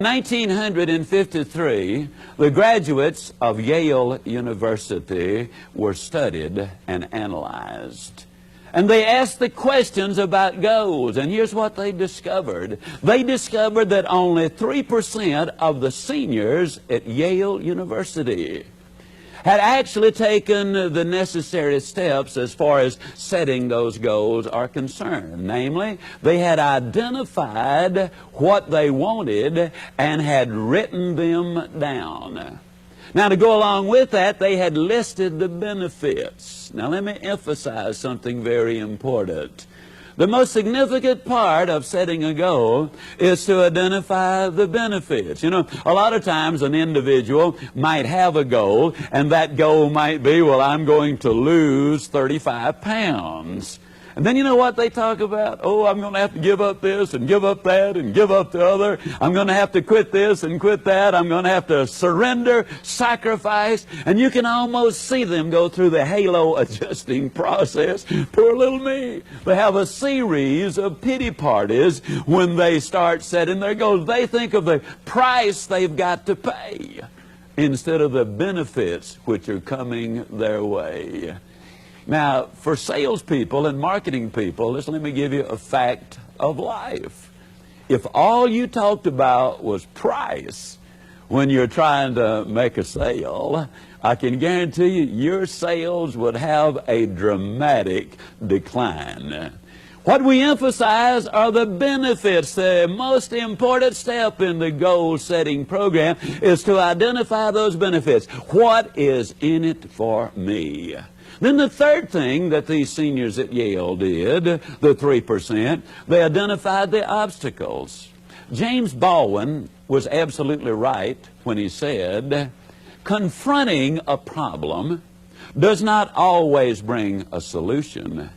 1953, the graduates of Yale University were studied and analyzed. And they asked the questions about goals, and here's what they discovered. They discovered that only 3% of the seniors at Yale University had actually taken the necessary steps as far as setting those goals are concerned. Namely, they had identified what they wanted and had written them down. Now, to go along with that, they had listed the benefits. Now, let me emphasize something very important. The most significant part of setting a goal is to identify the benefits. You know, a lot of times an individual might have a goal, and that goal might be, well, I'm going to lose 35 pounds. And then you know what they talk about? Oh, I'm going to have to give up this and give up that and give up the other. I'm going to have to quit this and quit that. I'm going to have to surrender, sacrifice. And you can almost see them go through the halo adjusting process. Poor little me. They have a series of pity parties when they start setting their goals. They think of the price they've got to pay instead of the benefits which are coming their way. Now, for salespeople and marketing people, let me give you a fact of life. If all you talked about was price when you're trying to make a sale, I can guarantee you your sales would have a dramatic decline. What we emphasize are the benefits. The most important step in the goal-setting program is to identify those benefits. What is in it for me? Then the third thing that these seniors at Yale did, the 3%, they identified the obstacles. James Baldwin was absolutely right when he said, confronting a problem does not always bring a solution,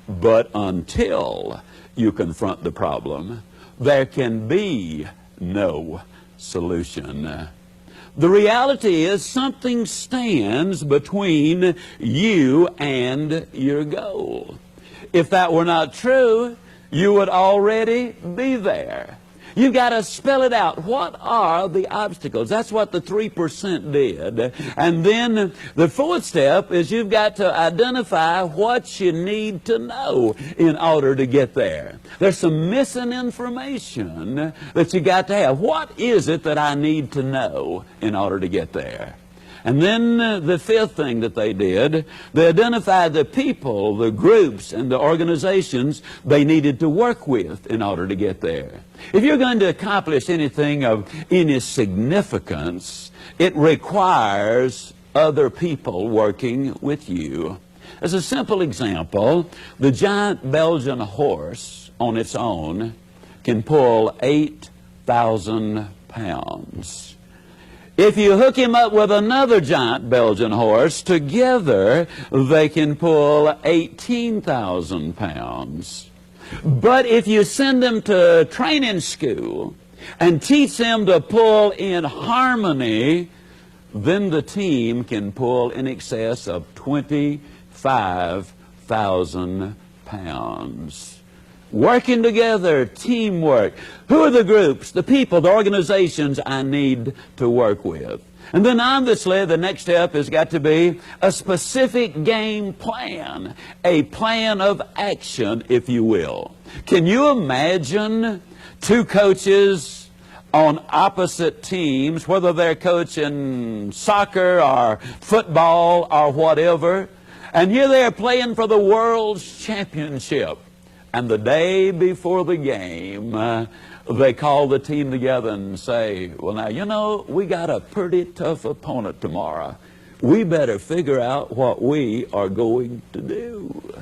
but until you confront the problem, there can be no solution. The reality is something stands between you and your goal. If that were not true, you would already be there. You've got to spell it out. What are the obstacles? That's what the 3% did. And then the fourth step is you've got to identify what you need to know in order to get there. There's some missing information that you got to have. What is it that I need to know in order to get there? And then the fifth thing that they did, they identified the people, the groups, and the organizations they needed to work with in order to get there. If you're going to accomplish anything of any significance, it requires other people working with you. As a simple example, the giant Belgian horse on its own can pull 8,000 pounds. If you hook him up with another giant Belgian horse, together they can pull 18,000 pounds. But if you send them to training school and teach them to pull in harmony, then the team can pull in excess of 25,000 pounds. Working together, teamwork. Who are the groups, the people, the organizations I need to work with? And then obviously the next step has got to be a specific game plan, a plan of action, if you will. Can you imagine two coaches on opposite teams, whether they're coaching soccer or football or whatever, and here they are playing for the world's championship? And the day before the game, they call the team together and say, well, now, you know, we got a pretty tough opponent tomorrow. We better figure out what we are going to do.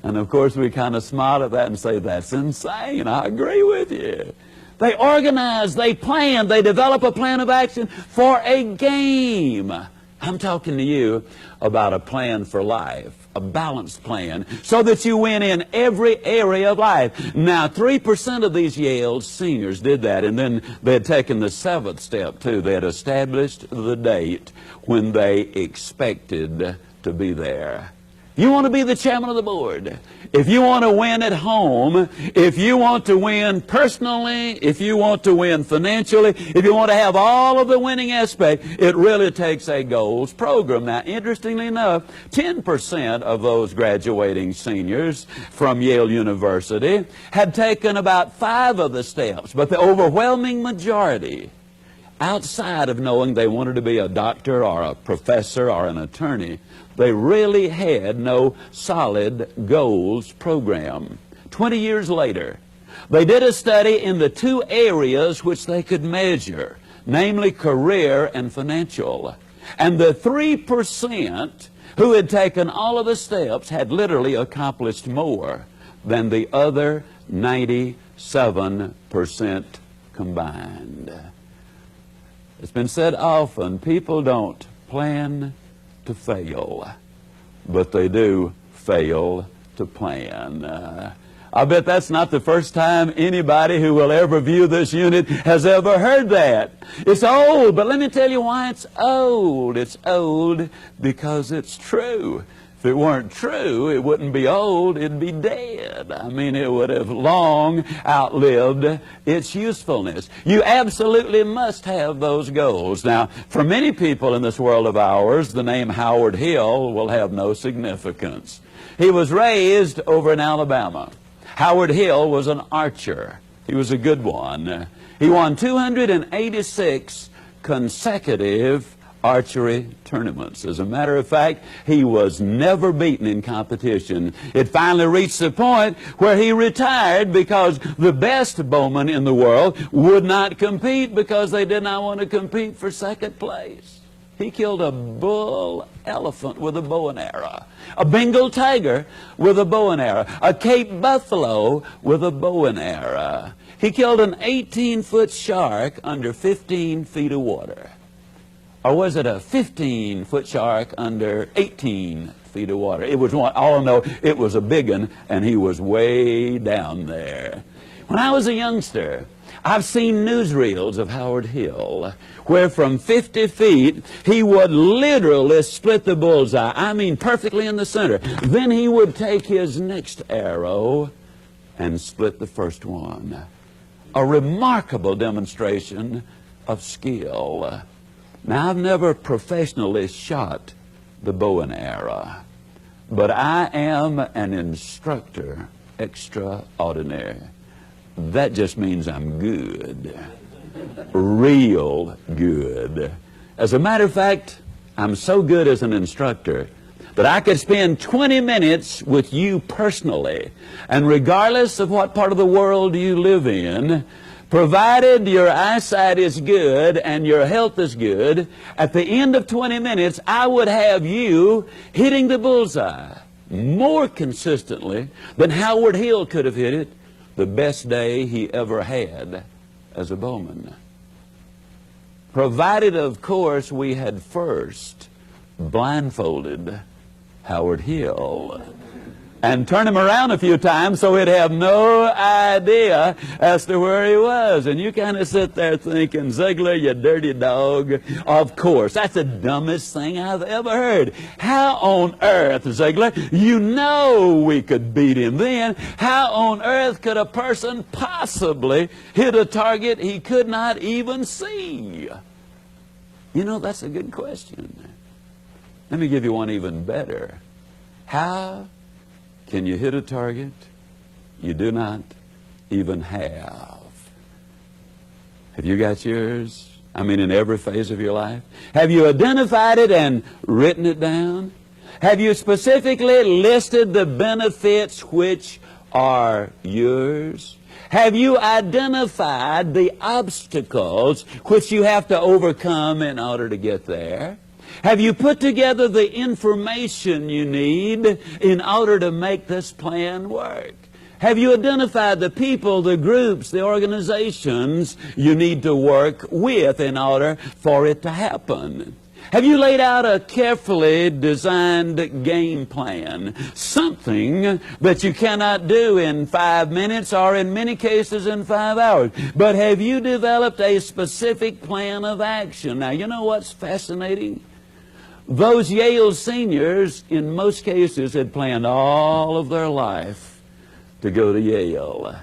And, of course, we kind of smile at that and say, that's insane. I agree with you. They organize, they plan, they develop a plan of action for a game. I'm talking to you about a plan for life, a balanced plan, so that you win in every area of life. Now, 3% of these Yale seniors did that, and then they had taken the seventh step, too. They had established the date when they expected to be there. You want to be the chairman of the board. If you want to win at home, if you want to win personally, if you want to win financially, if you want to have all of the winning aspect, it really takes a goals program. Now, interestingly enough, 10% of those graduating seniors from Yale University had taken about 5 of the steps, but the overwhelming majority, outside of knowing they wanted to be a doctor or a professor or an attorney, they really had no solid goals program. 20 years later, they did a study in the 2 areas which they could measure, namely career and financial. And the 3% who had taken all of the steps had literally accomplished more than the other 97% combined. It's been said often, people don't plan to fail, but they do fail to plan. I bet that's not the first time anybody who will ever view this unit has ever heard that. It's old, but let me tell you why it's old. It's old because it's true. If it weren't true, it wouldn't be old, it'd be dead. I mean, it would have long outlived its usefulness. You absolutely must have those goals. Now, for many people in this world of ours, the name Howard Hill will have no significance. He was raised over in Alabama. Howard Hill was an archer. He was a good one. He won 286 consecutive archery tournaments. As a matter of fact, he was never beaten in competition. It finally reached the point where he retired because the best bowmen in the world would not compete because they did not want to compete for second place. He killed a bull elephant with a bow and arrow, a Bengal tiger with a bow and arrow, a Cape buffalo with a bow and arrow. He killed an 18-foot shark under 15 feet of water. Or was it a 15-foot shark under 18 feet of water? It was one. All I know, it was a big one, and he was way down there. When I was a youngster, I've seen newsreels of Howard Hill, where from 50 feet, he would literally split the bullseye. I mean, perfectly in the center. Then he would take his next arrow and split the first one. A remarkable demonstration of skill. Now, I've never professionally shot the bow and arrow, but I am an instructor extraordinaire. That just means I'm good, real good. As a matter of fact, I'm so good as an instructor that I could spend 20 minutes with you personally, and regardless of what part of the world you live in, provided your eyesight is good and your health is good, at the end of 20 minutes, I would have you hitting the bullseye more consistently than Howard Hill could have hit it the best day he ever had as a bowman. Provided, of course, we had first blindfolded Howard Hill and turn him around a few times so he'd have no idea as to where he was. And you kind of sit there thinking, Ziegler, you dirty dog. Of course, that's the dumbest thing I've ever heard. How on earth, Ziegler, you know we could beat him then. How on earth could a person possibly hit a target he could not even see? You know, that's a good question. Let me give you one even better. How can you hit a target you do not even have? Have you got yours? I mean, in every phase of your life? Have you identified it and written it down? Have you specifically listed the benefits which are yours? Have you identified the obstacles which you have to overcome in order to get there? Have you put together the information you need in order to make this plan work? Have you identified the people, the groups, the organizations you need to work with in order for it to happen? Have you laid out a carefully designed game plan? Something that you cannot do in 5 minutes or in many cases in 5 hours. But have you developed a specific plan of action? Now, you know what's fascinating? Those Yale seniors, in most cases, had planned all of their life to go to Yale.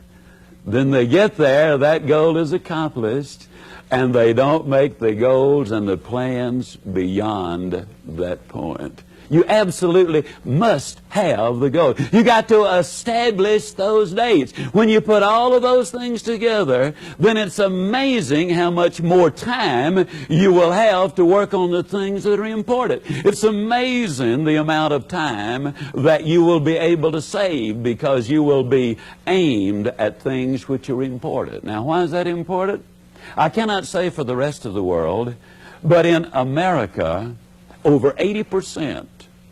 Then they get there, that goal is accomplished, and they don't make the goals and the plans beyond that point. You absolutely must have the goal. You got to establish those dates. When you put all of those things together, then it's amazing how much more time you will have to work on the things that are important. It's amazing the amount of time that you will be able to save because you will be aimed at things which are important. Now, why is that important? I cannot say for the rest of the world, but in America, over 80%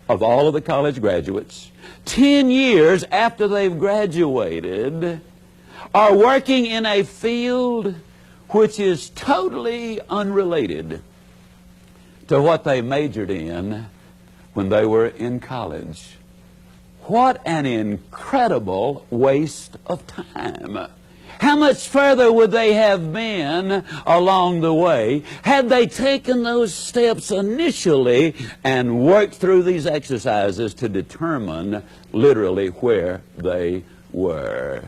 of all of the college graduates, 10 years after they've graduated, are working in a field which is totally unrelated to what they majored in when they were in college. What an incredible waste of time. How much further would they have been along the way had they taken those steps initially and worked through these exercises to determine literally where they were?